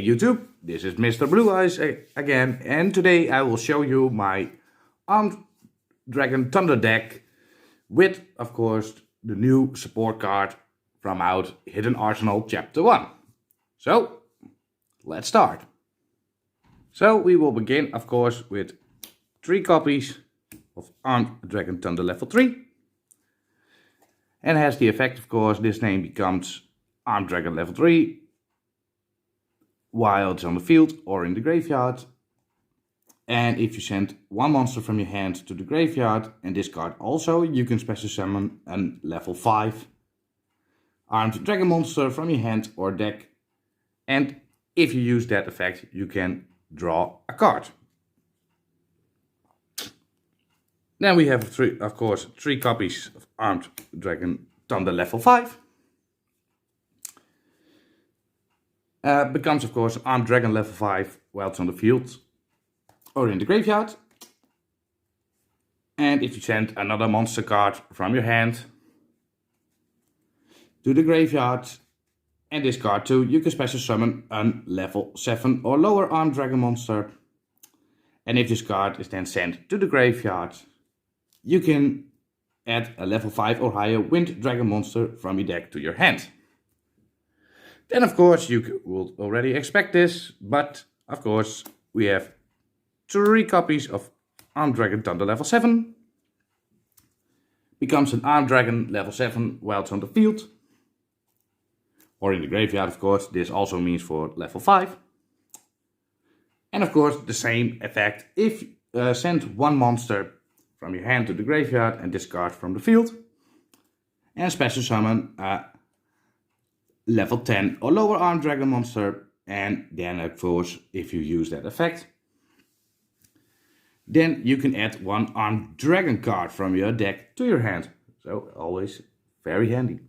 YouTube, this is Mr. Blue Eyes again, and today I will show you my Armed Dragon Thunder deck with, of course, the new support card from out Hidden Arsenal Chapter 1. So, let's start. So we will begin, of course, with 3 copies of Armed Dragon Thunder level 3. And has the effect, of course, this name becomes Armed Dragon level 3 while it's on the field or in the graveyard. And if you send one monster from your hand to the graveyard and discard also, you can special summon a level 5 Armed Dragon monster from your hand or deck. And if you use that effect, you can draw a card. Then we have, three copies of Armed Dragon Thunder level 5. Becomes, of course, Armed Dragon level 5 while it's on the field or in the graveyard. And if you send another monster card from your hand to the graveyard and discard 2, you can special summon a level 7 or lower Armed Dragon monster. And if this card is then sent to the graveyard, you can add a level 5 or higher Wind Dragon monster from your deck to your hand. Then, of course, you will already expect this, but, of course, we have 3 copies of Armed Dragon Thunder level 7. Becomes an Armed Dragon level 7 while it's on the field. Or in the graveyard, of course. This also means for level 5. And, of course, the same effect if you send one monster from your hand to the graveyard and discard from the field. And special summon a level 10 or lower Armed Dragon monster. And then, of course, if you use that effect, then you can add one Armed Dragon card from your deck to your hand. So, always very handy.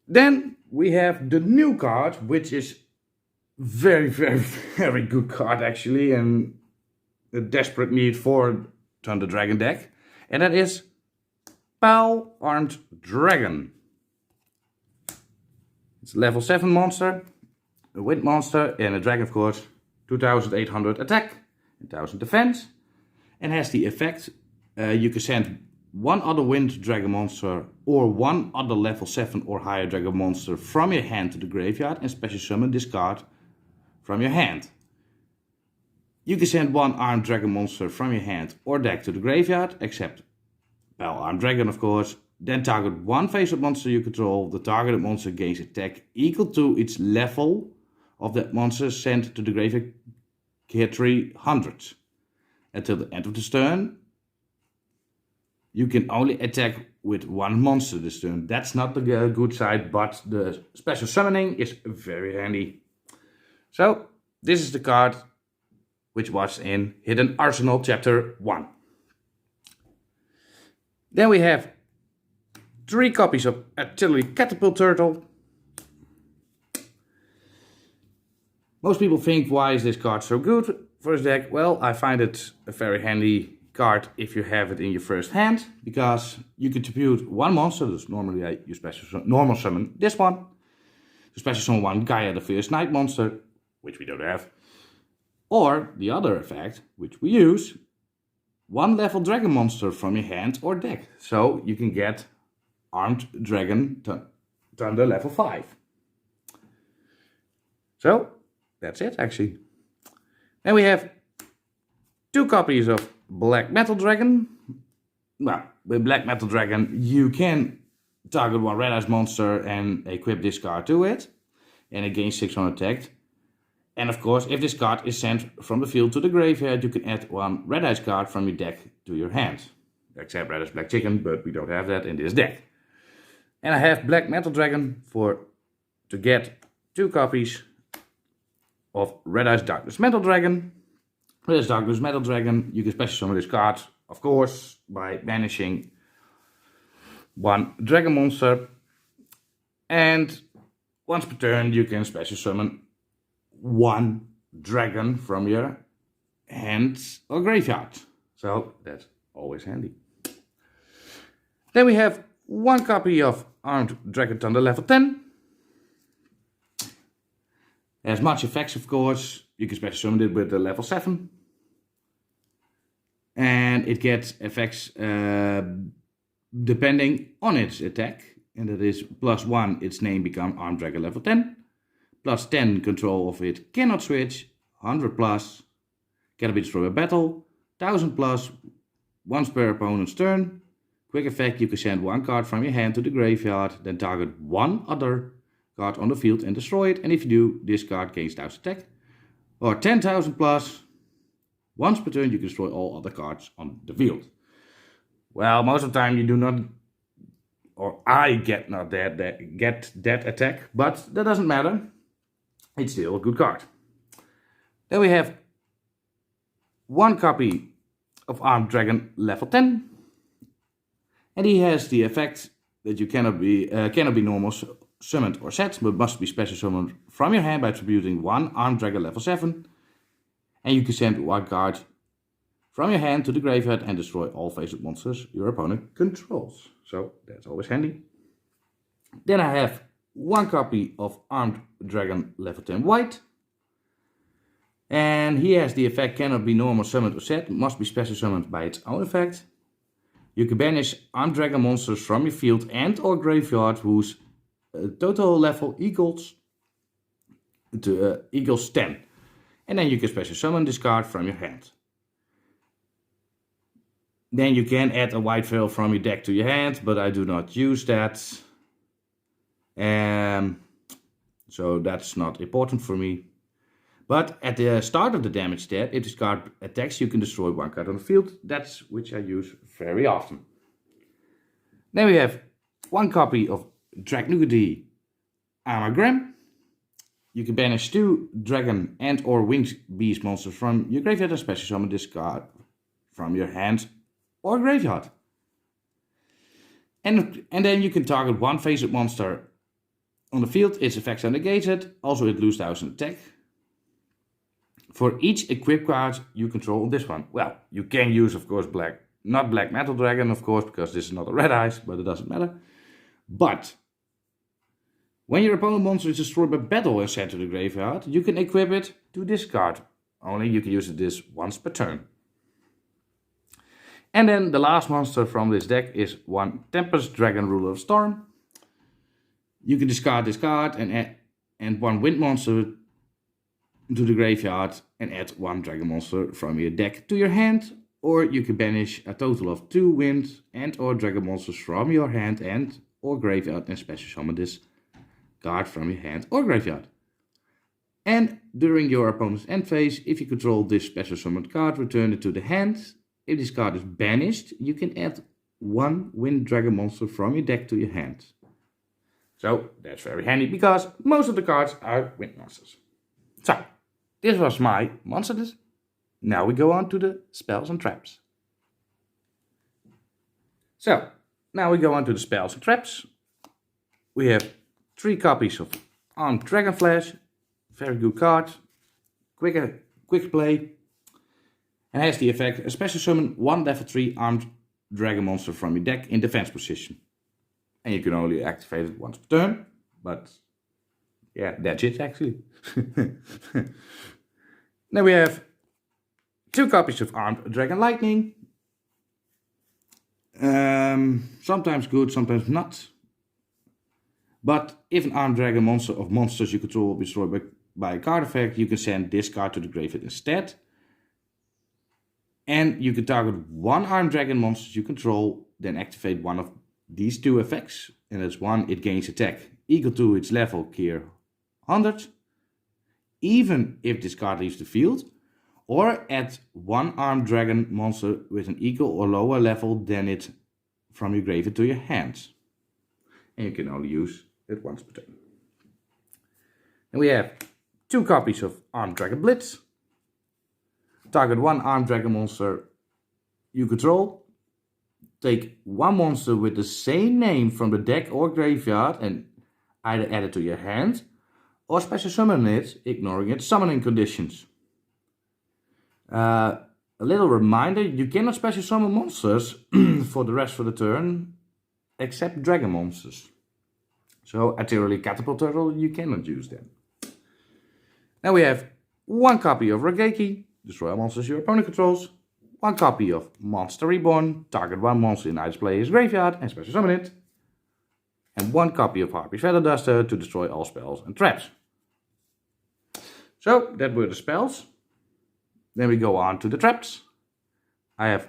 Then we have the new card, which is very good card actually, and a desperate need for Thunder Dragon deck. And that is Pal Armed Dragon. It's a level 7 monster, a wind monster, and a dragon, of course. 2800 attack, 1000 defense. And has the effect, you can send one other wind dragon monster or one other level 7 or higher dragon monster from your hand to the graveyard and special summon this card from your hand. You can send one Armed Dragon monster from your hand or deck to the graveyard, except Pal Armed Dragon, of course. Then target one face-up monster you control. The targeted monster gains attack equal to its level of that monster sent to the graveyard 300. Until the end of the turn, you can only attack with one monster this turn. That's not the good side, but the special summoning is very handy. So, this is the card which was in Hidden Arsenal Chapter 1. Then we have 3 copies of Artillery Catapult Turtle. Most people think, why is this card so good for this deck? Well, I find it a very handy card if you have it in your first hand, because you can tribute one monster. Dus normally you normal summon this one. To special summon one Gaia the Fierce Knight monster, which we don't have. Or the other effect, which we use, one level dragon monster from your hand or deck. So you can get Armed Dragon Thunder level 5. So that's it actually. Then we have 2 copies of Black Metal Dragon. Well, with Black Metal Dragon you can target one Red Eyes monster and equip this card to it. And it gains 600 attack. And of course, if this card is sent from the field to the graveyard, you can add one Red Eyes card from your deck to your hand. Except Red Eyes Black Chicken, but we don't have that in this deck. And I have Black Metal Dragon to get 2 copies of Red Eyes Darkness Metal Dragon. Red Eyes Darkness Metal Dragon, you can special summon this card, of course, by banishing one dragon monster. And once per turn, you can special summon one dragon from your hand or graveyard. So that's always handy. Then we have 1 copy of Armed Dragon Thunder level 10. Has much effects, of course. You can special summon it with the level 7. And it gets effects depending on its attack. And that is +1, its name becomes Armed Dragon level 10. +10, control of it cannot switch. 100+, cannot be destroyed by battle. 1000+, once per opponent's turn. Quick effect, you can send one card from your hand to the graveyard, then target one other card on the field and destroy it. And if you do, this card gains 1000 attack. Or 10,000+, once per turn you can destroy all other cards on the field. Well, most of the time you do not, or I get that attack, but that doesn't matter. It's still a good card. Then we have one copy of Armed Dragon level 10. And he has the effect that you cannot be normal summoned or set, but must be special summoned from your hand by attributing one Armed Dragon level 7. And you can send one card from your hand to the graveyard and destroy all face-up monsters your opponent controls. So that's always handy. Then I have one copy of Armed Dragon level 10 white. And he has the effect cannot be normal summoned or set, must be special summoned by its own effect. You can banish Armed Dragon monsters from your field and or graveyard whose total level equals 10. And then you can special summon this card from your hand. Then you can add a white veil from your deck to your hand, but I do not use that. So that's not important for me. But at the start of the damage step, if this card attacks, you can destroy one card on the field. That's which I use very often. Then we have one copy of Dragnugity Amagram. You can banish 2 dragon and or winged beast monsters from your graveyard and special summon this card from your hand or graveyard. And then you can target one face-up monster on the field. Its effects are negated. Also it loses 1000 attack. For each equip card you control on this one. Well, you can use, of course, not Black Metal Dragon, of course, because this is not a red ice, but it doesn't matter. But when your opponent monster is destroyed by battle and sent to the graveyard, you can equip it to this card. Only you can use this once per turn. And then the last monster from this deck is one Tempest Dragon Ruler of Storm. You can discard this card and one wind monster to the graveyard and add one dragon monster from your deck to your hand, or you can banish a total of 2 wind and or dragon monsters from your hand and or graveyard and special summon this card from your hand or graveyard. And during your opponent's end phase, if you control this special summoned card, return it to the hand. If this card is banished, you can add 1 wind dragon monster from your deck to your hand. So that's very handy because most of the cards are wind monsters. So this was my monster list. Now we go on to the spells and traps. So now we go on to the spells and traps. We have 3 copies of Armed Dragon Flash. Very good card. Quick play. And has the effect, special summon 1 level 3 Armed Dragon monster from your deck in defense position. And you can only activate it once per turn. But yeah, that's it actually. Then we have 2 copies of Armed Dragon Lightning. Sometimes good, sometimes not. But if an Armed Dragon monster of monsters you control will be destroyed by a card effect, you can send this card to the graveyard instead. And you can target 1 Armed Dragon monster you control, then activate one of these 2 effects. And that's 1, it gains attack equal to its level gear 100. Even if this card leaves the field, or add 1 Armed Dragon monster with an equal or lower level than it from your graveyard to your hands. And you can only use it once per turn. And we have 2 copies of Armed Dragon Blitz. Target 1 Armed Dragon monster you control. Take 1 monster with the same name from the deck or graveyard and either add it to your hand or special summon it, ignoring its summoning conditions. A little reminder, you cannot special summon monsters for the rest of the turn, except dragon monsters. So, Artillery Catapult Turtle, you cannot use them. Then we have one copy of Rageki, destroy all monsters your opponent controls. One copy of Monster Reborn, target one monster in either player's graveyard and special summon it. And one copy of Harpy's Feather Duster to destroy all spells and traps. So that were the spells. Then we go on to the traps. I have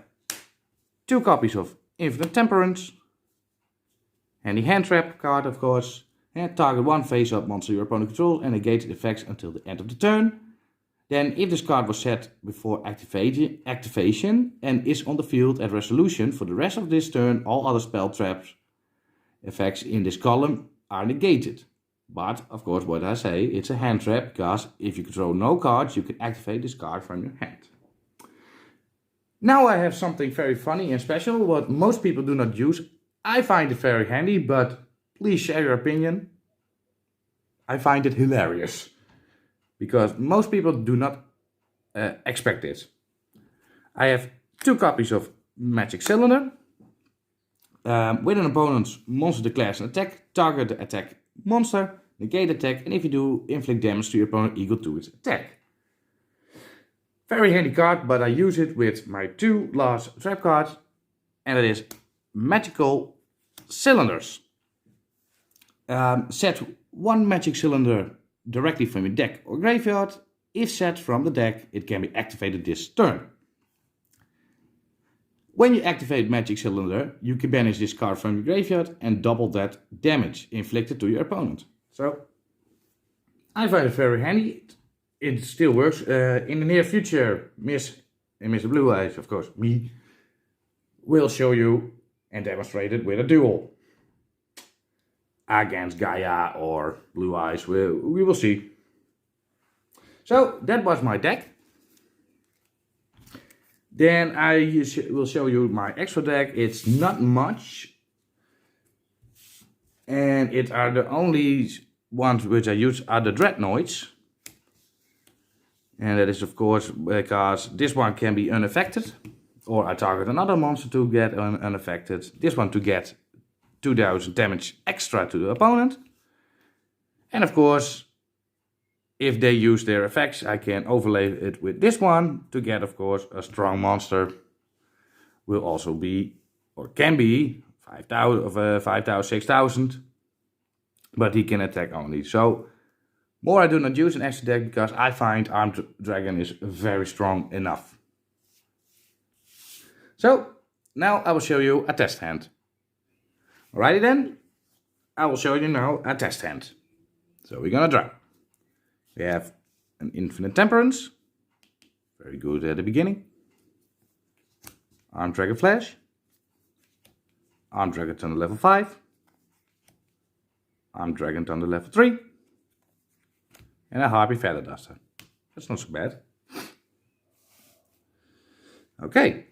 two copies of Infinite Temperance. And the hand trap card, of course. And target one face-up monster your opponent controls and negate its effects until the end of the turn. Then, if this card was set before activation and is on the field at resolution for the rest of this turn, all other spell traps effects in this column are negated. But, of course, what I say, it's a hand trap, because if you control no cards, you can activate this card from your hand. Now I have something very funny and special, what most people do not use. I find it very handy, but please share your opinion. I find it hilarious. Because most people do not expect it. I have two copies of Magic Cylinder. When an opponent's monster declares an attack, target the attack monster, negate attack, and if you do, inflict damage to your opponent equal to its attack. Very handy card, but I use it with my two last trap cards, and it is Magical Cylinders. Set one Magic Cylinder directly from your deck or graveyard. If set from the deck, it can be activated this turn. When you activate Magic Cylinder, you can banish this card from your graveyard and double that damage inflicted to your opponent. So, I find it very handy. It still works. In the near future, Miss and Mr. Blue-Eyes, of course, me, will show you and demonstrate it with a duel. Against Gaia or Blue-Eyes, we will see. So, that was my deck. Then I will show you my extra deck. It's not much. And it are the only ones which I use are the Dreadnoughts. And that is of course because this one can be unaffected. Or I target another monster to get unaffected. This one to get 2000 damage extra to the opponent. And of course, if they use their effects, I can overlay it with this one to get, of course, a strong monster. Will also be, or can be, 5,000, 6,000. But he can attack only. So, more I do not use an extra deck because I find Armed Dragon is very strong enough. So, now I will show you a test hand. Alrighty then, I will show you now a test hand. So we're gonna draw. We have an Infinite Temperance, very good at the beginning. Armed Dragon Flash, Armed Dragon Thunder level 5, Armed Dragon Thunder level 3, and a Harpy Feather Duster. That's not so bad. Okay,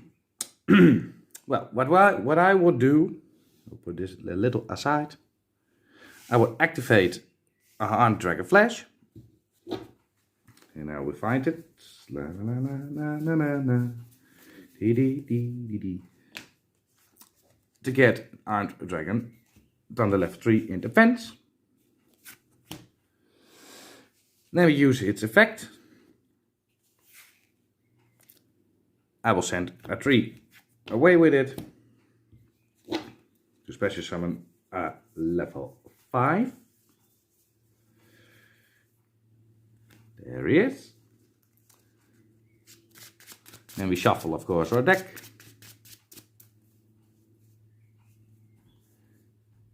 well, what I would do, I'll put this a little aside. I will activate a Armed Dragon Flash. And I will find it. La, la, la, la, la, la, la. Dee, dee, dee, dee, dee. To get Armed Dragon Thunder level 3 in defense. Then we use its effect. I will send a 3 away with it. To special summon a level 5. There he is. Then we shuffle, of course, our deck.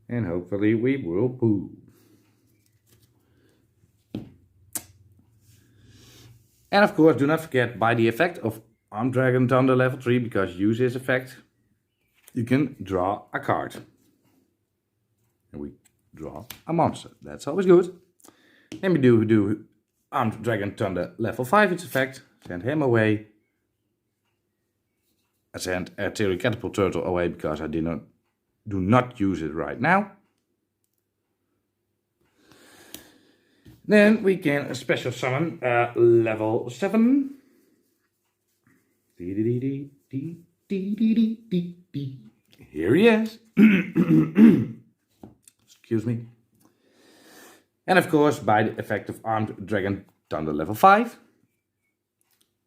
And hopefully we will poo. And of course, do not forget, by the effect of Armed Dragon Thunder level 3, because you use this effect, you can draw a card. And we draw a monster. That's always good. Then we do Armed Dragon Thunder level 5, its effect. Send him away. I send a Theory Catapult Turtle away because I do not use it right now. Then we can special summon level 7. Here he is. Excuse me. And of course, by the effect of Armed Dragon Thunder level 5,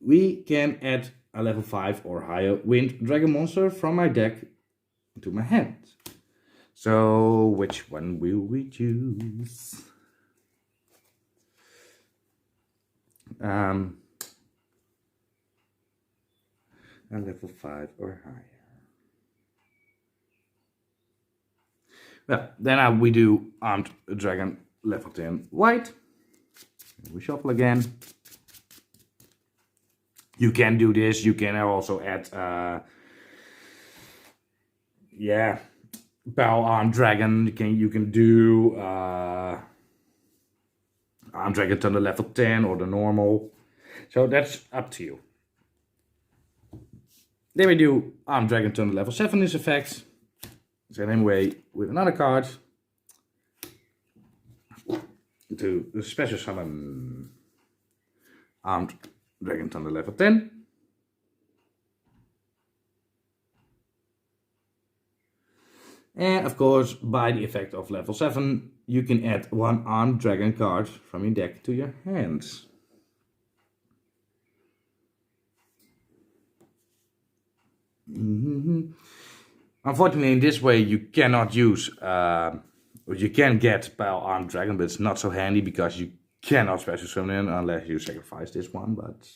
we can add a level 5 or higher wind dragon monster from my deck into my hand. So which one will we choose? A level 5 or higher. Well, then we do Armed Dragon level 10 white. We shuffle again. You can do this. You can also add, Bell Armed Dragon. You can do Armed Dragon Thunder level 10 or the normal. So that's up to you. Then we do Armed Dragon Thunder level 7 is effect. Send him away with another card to special summon Armed Dragon Thunder level 10. And of course, by the effect of level 7, you can add one Armed Dragon card from your deck to your hands. Unfortunately, in this way, you cannot use, you can get Pile Armed Dragon, but it's not so handy because you cannot special summon it unless you sacrifice this one, but...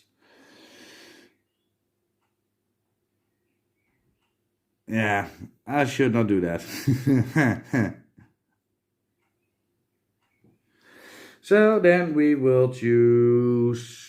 yeah, I should not do that. So then we will choose...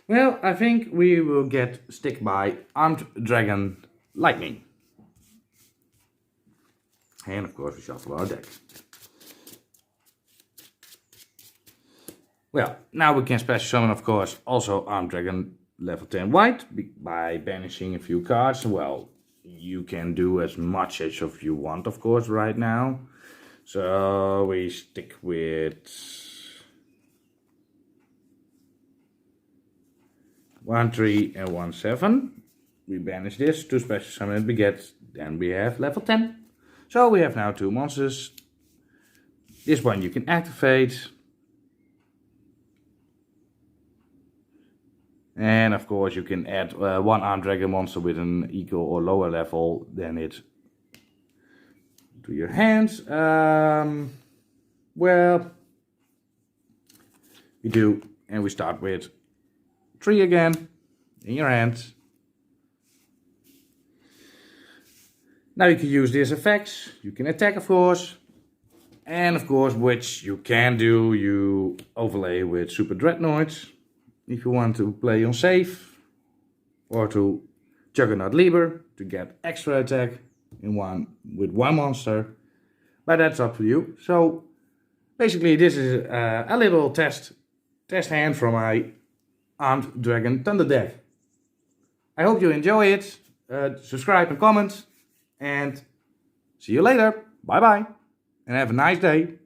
well, I think we will stick by Armed Dragon Lightning. And of course we shuffle our deck. Well, now we can special summon, of course, also Armed Dragon level 10 white by banishing a few cards. Well, you can do as much as you want, of course, right now. So we stick with 1, 3 and 1, 7. We banish this to special summon it, then we have level 10. So we have now 2 monsters. This one you can activate. And of course you can add one Armed Dragon monster with an equal or lower level than it to your hands. Well, we do, and we start with 3 again in your hands. Now you can use these effects. You can attack, of course. And of course, which you can do, you overlay with Super Dreadnoughts. If you want to play on safe. Or to Juggernaut Lieber to get extra attack with one monster. But that's up to you. So basically this is a little test hand from my Armed Dragon Thunder deck. I hope you enjoy it. Subscribe and comment. And see you later. Bye bye. And have a nice day.